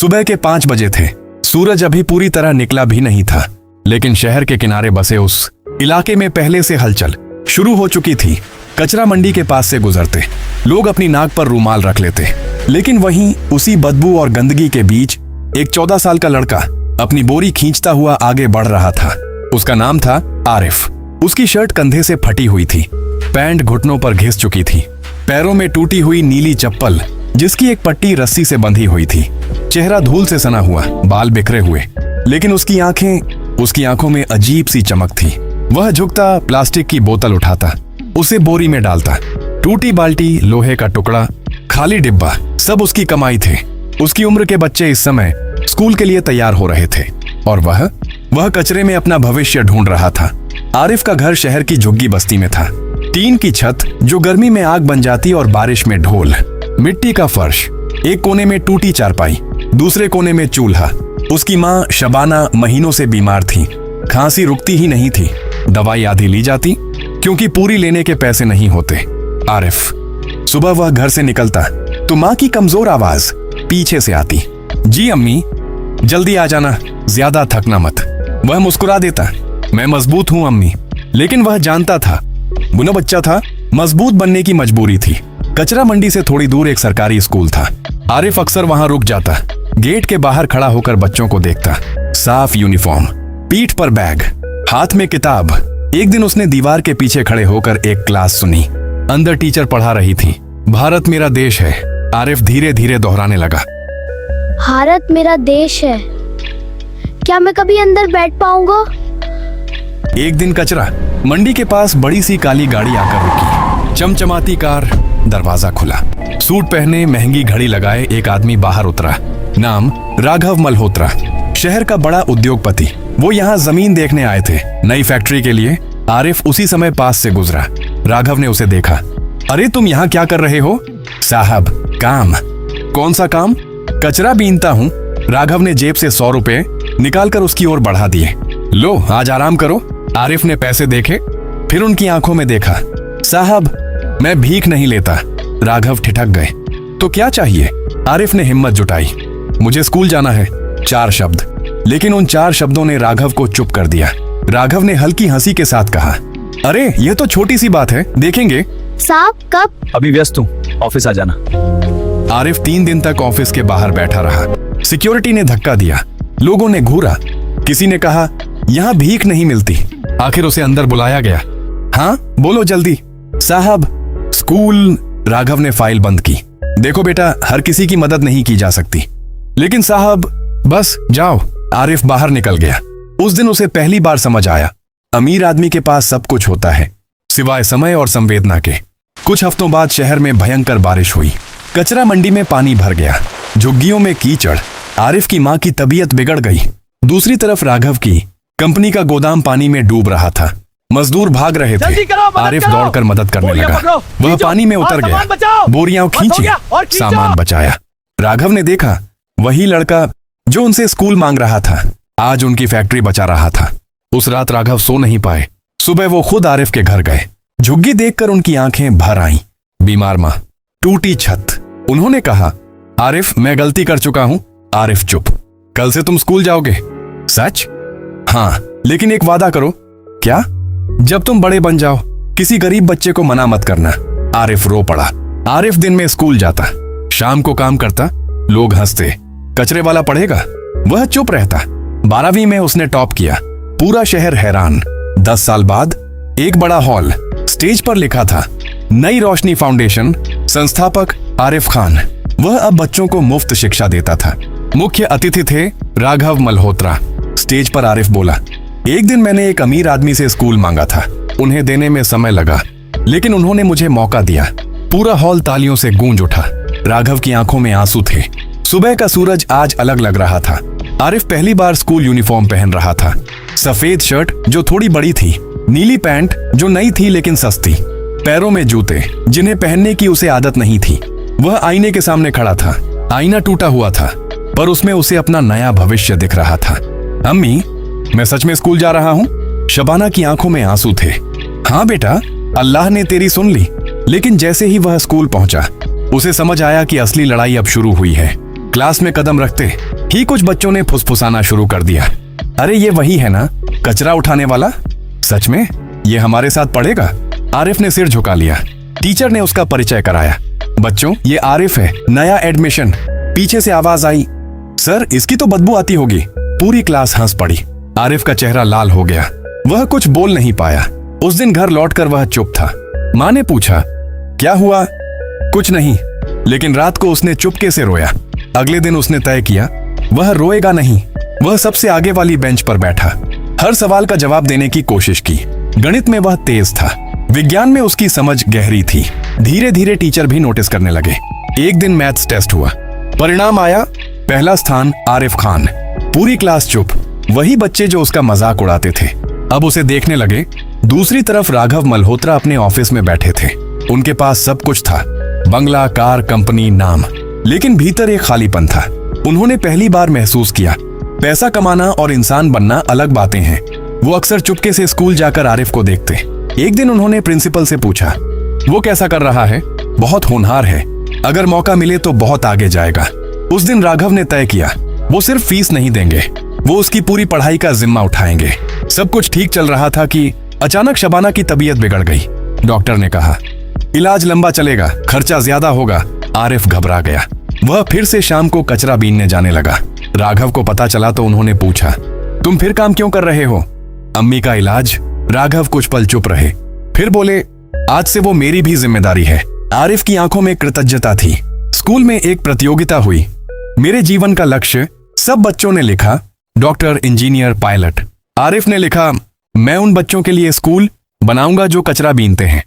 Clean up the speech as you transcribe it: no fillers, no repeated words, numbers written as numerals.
सुबह के 5 बजे थे। सूरज अभी पूरी तरह निकला भी नहीं था, लेकिन शहर के किनारे बसे उस इलाके में पहले से हलचल शुरू हो चुकी थी। कचरा मंडी के पास से गुजरते लोग अपनी नाक पर रूमाल रख लेते, लेकिन वहीं उसी बदबू और गंदगी के बीच एक 14 साल का लड़का अपनी बोरी खींचता हुआ आगे बढ़ रहा था। उसका नाम था आरिफ। उसकी शर्ट कंधे से फटी हुई थी, पैंट घुटनों पर घिस चुकी थी, पैरों में टूटी हुई नीली चप्पल जिसकी एक पट्टी रस्सी से बंधी हुई थी, चेहरा धूल से सना हुआ, बाल बिखरे हुए, लेकिन उसकी आंखों में अजीब सी चमक थी। वह झुकता, प्लास्टिक की बोतल उठाता, उसे बोरी में डालता। टूटी बाल्टी, लोहे का टुकड़ा, खाली डिब्बा, सब उसकी कमाई थे। उसकी उम्र के बच्चे इस समय स्कूल के लिए तैयार हो रहे थे और वह कचरे में अपना भविष्य ढूंढ रहा था। आरिफ का घर शहर की झुग्गी बस्ती में था। टीन की छत जो गर्मी में आग बन जाती और बारिश में ढोल, मिट्टी का फर्श, एक कोने में टूटी चारपाई, दूसरे कोने में चूल्हा। उसकी माँ शबाना महीनों से बीमार थी, खांसी रुकती ही नहीं थी। दवाई आधी ली जाती क्योंकि पूरी लेने के पैसे नहीं होते। आरिफ सुबह वह घर से निकलता तो माँ की कमजोर आवाज पीछे से आती, जी अम्मी जल्दी आ जाना, ज्यादा थकना मत। वह मुस्कुरा देता, मैं मजबूत हूं अम्मी। लेकिन वह जानता था, बुना बच्चा था, मजबूत बनने की मजबूरी थी। कचरा मंडी से थोड़ी दूर एक सरकारी स्कूल था। आरिफ अक्सर वहां रुक जाता, गेट के बाहर खड़ा होकर बच्चों को देखता। साफ यूनिफॉर्म, पीठ पर बैग, हाथ में किताब। एक दिन उसने दीवार के पीछे खड़े होकर एक क्लास सुनी। अंदर टीचर पढ़ा रही थी, भारत मेरा देश है। आरिफ धीरे धीरे दोहराने लगा, भारत मेरा देश है। क्या मैं कभी अंदर बैठ पाऊंगा? एक दिन कचरा मंडी के पास बड़ी सी काली गाड़ी आकर रुकी। चमचमाती कार, दरवाजा खुला। सूट पहने, महंगी घड़ी लगाए एक आदमी बाहर उतरा। नाम राघव मल्होत्रा, शहर का बड़ा उद्योगपति। वो यहाँ जमीन देखने आए थे, नई फैक्ट्री के लिए। आरिफ उसी समय पास से गुजरा। राघव ने उसे देखा, अरे तुम यहाँ क्या कर रहे हो? साहब काम। कौन सा काम? कचरा बीनता हूँ। राघव ने जेब से 100 रुपए निकालकर उसकी ओर बढ़ा दिए। लो आज आराम करो। आरिफ ने पैसे देखे, फिर उनकी आंखों में देखा। साहब मैं भीख नहीं लेता। राघव ठिठक गए। तो क्या चाहिए? आरिफ ने हिम्मत जुटाई, मुझे स्कूल जाना है। 4 शब्द, लेकिन उन 4 शब्दों ने राघव को चुप कर दिया। राघव ने हल्की हंसी के साथ कहा, अरे ये तो छोटी सी बात है, देखेंगे। साहब कब? अभी व्यस्त हूँ, ऑफिस आ जाना। आरिफ 3 दिन तक ऑफिस के बाहर बैठा रहा। सिक्योरिटी ने धक्का दिया, लोगों ने घूरा, किसी ने कहा यहाँ भीख नहीं मिलती। आखिर उसे अंदर बुलाया गया। हाँ बोलो जल्दी। साहब स्कूल। राघव ने फाइल बंद की। देखो बेटा, हर किसी की मदद नहीं की जा सकती। लेकिन साहब बस जाओ। आरिफ बाहर निकल गया। उस दिन उसे पहली बार समझ आया, अमीर आदमी के पास सब कुछ होता है सिवाय समय और संवेदना के। कुछ हफ्तों बाद शहर में भयंकर बारिश हुई। कचरा मंडी में पानी भर गया, झुग्गियों में कीचड़। आरिफ की माँ की तबीयत बिगड़ गई। दूसरी तरफ राघव की कंपनी का गोदाम पानी में डूब रहा था। मजदूर भाग रहे थे। आरिफ दौड़कर मदद करने लगा। वह पानी में उतर गया, बोरियां खींची, सामान बचाया। राघव ने देखा, वही लड़का जो उनसे स्कूल मांग रहा था, आज उनकी फैक्ट्री बचा रहा था। उस रात राघव सो नहीं पाए। सुबह वो खुद आरिफ के घर गए। झुग्गी देखकर उनकी आंखें भर आईं। बीमार माँ, टूटी छत। उन्होंने कहा, आरिफ मैं गलती कर चुका हूं। आरिफ चुप। कल से तुम स्कूल जाओगे? सच? हाँ, लेकिन एक वादा करो। क्या? जब तुम बड़े बन जाओ किसी गरीब बच्चे को मना मत करना। आरिफ रो पड़ा। आरिफ दिन में स्कूल जाता, शाम को काम करता। लोग हंसते, कचरे वाला पढ़ेगा। वह चुप रहता। 12वीं में उसने टॉप किया। पूरा शहर हैरान। 10 साल बाद एक बड़ा हॉल, स्टेज पर लिखा था नई रोशनी फाउंडेशन, संस्थापक आरिफ खान। वह अब बच्चों को मुफ्त शिक्षा देता था। मुख्य अतिथि थे राघव मल्होत्रा। स्टेज पर आरिफ बोला, एक दिन मैंने एक अमीर आदमी से स्कूल मांगा था। उन्हें देने में समय लगा, लेकिन उन्होंने मुझे मौका दिया। पूरा हॉल तालियों से गूंज उठा। राघव की आंखों में आंसू थे। सुबह का सूरज आज अलग लग रहा था। आरिफ पहली बार स्कूल यूनिफॉर्म पहन रहा था। सफेद शर्ट जो थोड़ी बड़ी थी, नीली पैंट जो नई थी लेकिन सस्ती, पैरों में जूते जिन्हें पहनने की उसे आदत नहीं थी। वह आईने के सामने खड़ा था। आईना टूटा हुआ था, पर उसमें उसे अपना नया भविष्य दिख रहा था। अम्मी मैं सच में स्कूल जा रहा हूँ? शबाना की आंखों में आंसू थे। हाँ बेटा, अल्लाह ने तेरी सुन ली। लेकिन जैसे ही वह स्कूल पहुंचा, उसे समझ आया कि असली लड़ाई अब शुरू हुई है। क्लास में कदम रखते ही कुछ बच्चों ने फुसफुसाना शुरू कर दिया। अरे ये वही है ना, कचरा उठाने वाला? सच में ये हमारे साथ पढ़ेगा? आरिफ ने सिर झुका लिया। टीचर ने उसका परिचय कराया। बच्चों, ये आरिफ है, नया एडमिशन। पीछे से आवाज आई, सर इसकी तो बदबू आती होगी। पूरी क्लास हंस पड़ी। आरिफ का चेहरा लाल हो गया। वह कुछ बोल नहीं पाया। उस दिन घर लौटकर वह चुप था। माँ ने पूछा, क्या हुआ? कुछ नहीं, लेकिन रात को उसने चुपके से रोया। अगले दिन उसने तय किया वह रोएगा नहीं। वह सबसे आगे वाली बेंच पर बैठा। हर सवाल का जवाब देने की कोशिश की। गणित में वह तेज था। विज्ञान में उसकी समझ गहरी थी। धीरे धीरे टीचर भी नोटिस करने लगे। एक दिन मैथ्स टेस्ट हुआ। परिणाम आया, पहला स्थान आरिफ खान। पूरी क्लास चुप। वही बच्चे जो उसका मजाक उड़ाते थे अब उसे देखने लगे। दूसरी तरफ राघव मल्होत्रा अपने ऑफिस में बैठे थे। उनके पास सब कुछ था, बंगला, कार, कंपनी, नाम, लेकिन भीतर एक खालीपन था। उन्होंने पहली बार महसूस किया पैसा कमाना और इंसान बनना अलग बातें हैं। वो अक्सर चुपके से स्कूल जाकर आरिफ को देखते। एक दिन उन्होंने प्रिंसिपल से पूछा, वो कैसा कर रहा है? बहुत होनहार है, अगर मौका मिले तो बहुत आगे जाएगा। उस दिन राघव ने तय किया वो सिर्फ फीस नहीं देंगे, वो उसकी पूरी पढ़ाई का जिम्मा उठाएंगे। सब कुछ ठीक चल रहा था कि अचानक शबाना की तबीयत बिगड़ गई। डॉक्टर ने कहा, इलाज लंबा चलेगा, खर्चा ज्यादा होगा। आरिफ घबरा गया। वह फिर से शाम को कचरा बीनने जाने लगा। राघव को पता चला तो उन्होंने पूछा, तुम फिर काम क्यों कर रहे हो? अम्मी का इलाज। राघव कुछ पल चुप रहे, फिर बोले, आज से वो मेरी भी जिम्मेदारी है। आरिफ की आंखों में कृतज्ञता थी। स्कूल में एक प्रतियोगिता हुई। मेरे जीवन का लक्ष्य, सब बच्चों ने लिखा डॉक्टर, इंजीनियर, पायलट। आरिफ ने लिखा, मैं उन बच्चों के लिए स्कूल बनाऊंगा जो कचरा बीनते हैं।